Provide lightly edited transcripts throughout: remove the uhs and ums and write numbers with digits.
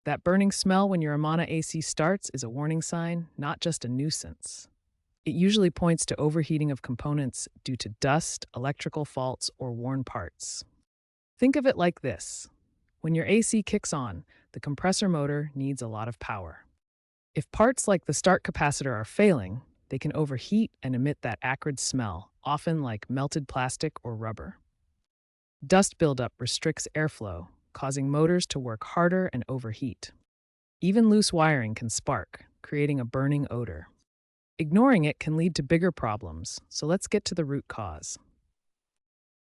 That burning smell when your Amana AC starts is a warning sign, not just a nuisance. It usually points to overheating of components due to dust, electrical faults, or worn parts. Think of it like this. When your AC kicks on, the compressor motor needs a lot of power. If parts like the start capacitor are failing, they can overheat and emit that acrid smell, often like melted plastic or rubber. Dust buildup restricts airflow, causing motors to work harder and overheat. Even loose wiring can spark, creating a burning odor. Ignoring it can lead to bigger problems, so let's get to the root cause.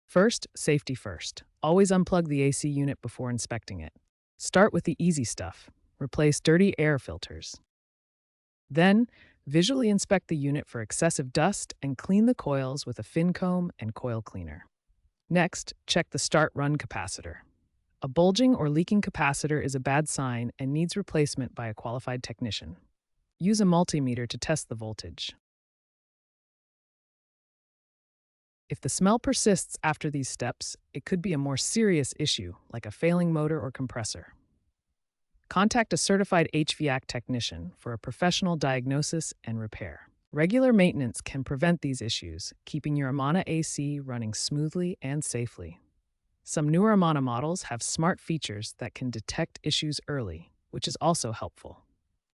First, safety first. Always unplug the AC unit before inspecting it. Start with the easy stuff. Replace dirty air filters. Then, visually inspect the unit for excessive dust and clean the coils with a fin comb and coil cleaner. Next, check the start-run capacitor. A bulging or leaking capacitor is a bad sign and needs replacement by a qualified technician. Use a multimeter to test the voltage. If the smell persists after these steps, it could be a more serious issue, like a failing motor or compressor. Contact a certified HVAC technician for a professional diagnosis and repair. Regular maintenance can prevent these issues, keeping your Amana AC running smoothly and safely. Some newer Amana models have smart features that can detect issues early, which is also helpful.